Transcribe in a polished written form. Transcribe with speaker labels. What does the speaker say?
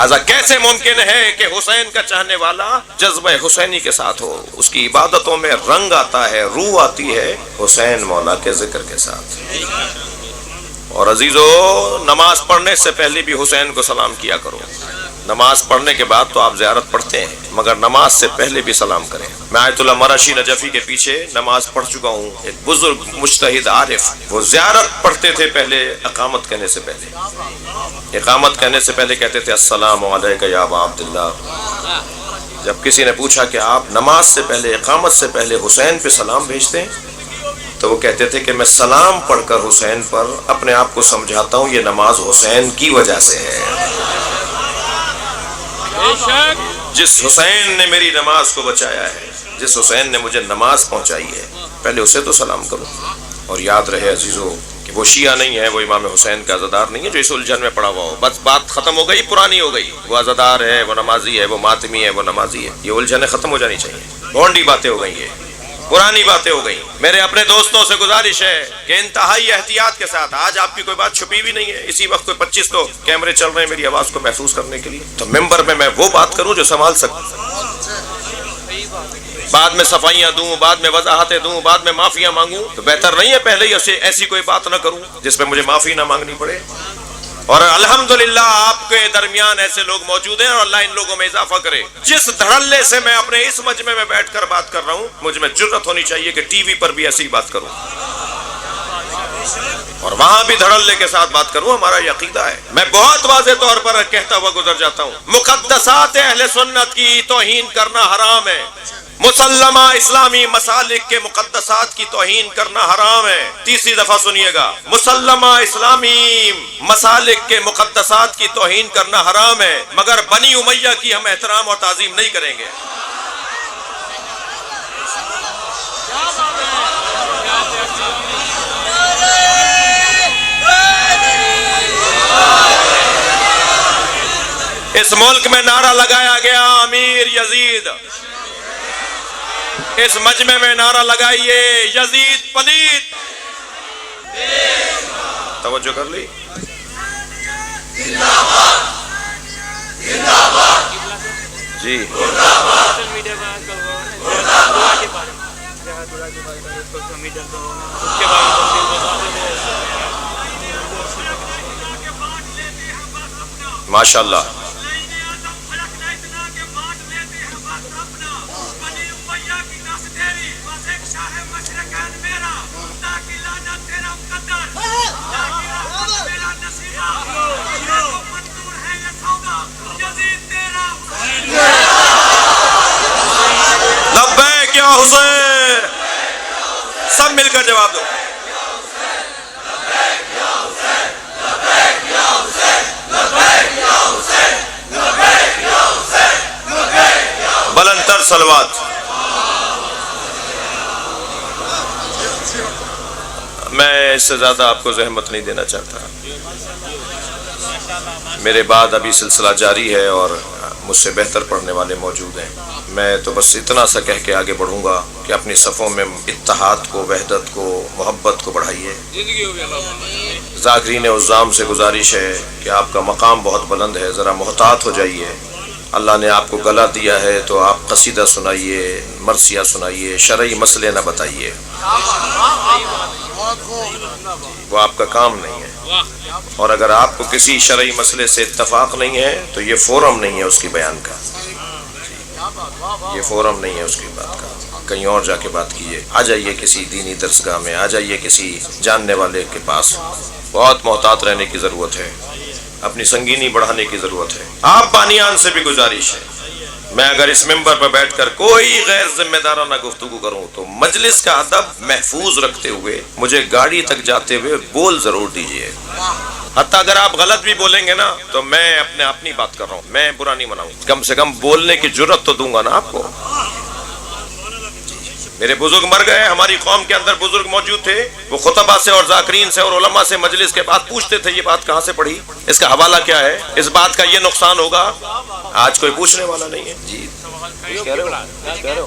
Speaker 1: لہذا کیسے ممکن ہے کہ حسین کا چاہنے والا جذبہ حسینی کے ساتھ ہو؟ اس کی عبادتوں میں رنگ آتا ہے، روح آتی ہے حسین مولا کے ذکر کے ساتھ۔ اور عزیزو، نماز پڑھنے سے پہلے بھی حسین کو سلام کیا کرو۔ نماز پڑھنے کے بعد تو آپ زیارت پڑھتے ہیں، مگر نماز سے پہلے بھی سلام کریں۔ میں آیت اللہ مرشی نجفی کے پیچھے نماز پڑھ چکا ہوں، ایک بزرگ مجتہد عارف، وہ زیارت پڑھتے تھے پہلے اقامت کہنے سے پہلے۔ اقامت کہنے سے پہلے کہتے تھے السلام علیکم یا ابا عبداللہ۔ جب کسی نے پوچھا کہ آپ نماز سے پہلے، اقامت سے پہلے حسین پہ سلام بھیجتے ہیں، تو وہ کہتے تھے کہ میں سلام پڑھ کر حسین پر اپنے آپ کو سمجھاتا ہوں یہ نماز حسین کی وجہ سے ہے۔ جس حسین نے میری نماز کو بچایا ہے، جس حسین نے مجھے نماز پہنچائی ہے، پہلے اسے تو سلام کروں۔ اور یاد رہے عزیزو کہ وہ شیعہ نہیں ہے، وہ امام حسین کا عزادار نہیں ہے جو اس الجھن میں پڑا ہوا ہو۔ بس بات ختم ہو گئی، پرانی ہو گئی، وہ عزادار ہے، وہ نمازی ہے، وہ ماتمی ہے، وہ نمازی ہے، یہ الجھنیں ختم ہو جانی چاہیے۔ بھونڈی باتیں ہو گئی، یہ پرانی باتیں ہو گئی۔ میرے اپنے دوستوں سے گزارش ہے کہ انتہائی احتیاط کے ساتھ، آج آپ کی کوئی بات چھپی بھی نہیں ہے، اسی وقت کوئی 25 تو کیمرے چل رہے ہیں میری آواز کو محفوظ کرنے کے لیے، تو ممبر میں وہ بات کروں جو سنبھال سکوں، بعد میں صفائیاں دوں، بعد میں وضاحتیں دوں، بعد میں معافیاں مانگوں، تو بہتر نہیں ہے پہلے ہی اسے ایسی کوئی بات نہ کروں جس پہ مجھے معافی نہ مانگنی پڑے۔ اور الحمدللہ آپ کے درمیان ایسے لوگ موجود ہیں، اور اللہ ان لوگوں میں اضافہ کرے۔ جس دھڑلے سے میں اپنے اس مجمع میں بیٹھ کر بات کر رہا ہوں، مجھ میں جرأت ہونی چاہیے کہ ٹی وی پر بھی ایسی بات کروں، اور وہاں بھی دھڑلے کے ساتھ بات کروں۔ ہمارا یہ عقیدہ ہے۔ میں بہت واضح طور پر کہتا ہوا گزر جاتا ہوں، مقدسات اہل سنت کی توہین کرنا حرام ہے، مسلمہ اسلامی مسالک کے مقدسات کی توہین کرنا حرام ہے۔ تیسری دفعہ سنیے گا، مسلمہ اسلامی مسالک کے مقدسات کی توہین کرنا حرام ہے، مگر بنی امیہ کی ہم احترام اور تعظیم نہیں کریں گے۔ اس ملک میں نعرہ لگایا گیا امیر یزید، اس مجمع میں نعرہ لگائیے یزید پلید۔ توجہ کر لی؟ جی ماشاء اللہ۔ لبیک یا حسین، سب مل کر جواب دو۔ بلند تر صلوات۔ میں اس سے زیادہ آپ کو زحمت نہیں دینا چاہتا، میرے بعد ابھی سلسلہ جاری ہے اور مجھ سے بہتر پڑھنے والے موجود ہیں۔ میں تو بس اتنا سا کہہ کے آگے بڑھوں گا کہ اپنی صفوں میں اتحاد کو، وحدت کو، محبت کو بڑھائیے۔ ذاکرین عظام سے گزارش ہے کہ آپ کا مقام بہت بلند ہے، ذرا محتاط ہو جائیے۔ اللہ نے آپ کو گلا دیا ہے تو آپ قصیدہ سنائیے، مرثیہ سنائیے، شرعی مسئلے نہ بتائیے، وہ آپ کا کام نہیں ہے۔ اور اگر آپ کو کسی شرعی مسئلے سے اتفاق نہیں ہے تو یہ فورم نہیں ہے اس کی بیان کا، یہ فورم نہیں ہے اس کی بات کا، کہیں اور جا کے بات کیجیے۔ آ جائیے کسی دینی درسگاہ میں، آ جائیے کسی جاننے والے کے پاس۔ بہت محتاط رہنے کی ضرورت ہے، اپنی سنگینی بڑھانے کی ضرورت ہے۔ آپ بانیان سے بھی گزارش ہے، میں اگر اس ممبر پر بیٹھ کر کوئی غیر ذمہ دارانہ گفتگو کروں تو مجلس کا ادب محفوظ رکھتے ہوئے مجھے گاڑی تک جاتے ہوئے بول ضرور دیجیے۔ حتیٰ اگر آپ غلط بھی بولیں گے نا تو میں اپنی بات کر رہا ہوں، میں برا نہیں مناؤں، کم سے کم بولنے کی جرأت تو دوں گا نا آپ کو۔ میرے بزرگ مر گئے، ہماری قوم کے اندر بزرگ موجود تھے، وہ خطبہ سے اور ذاکرین سے اور علماء سے مجلس کے بعد پوچھتے تھے یہ بات کہاں سے پڑھی، اس کا حوالہ کیا ہے، اس بات کا یہ نقصان ہوگا۔ آج کوئی پوچھنے والا نہیں ہے۔ جی کہہ رہے ہو؟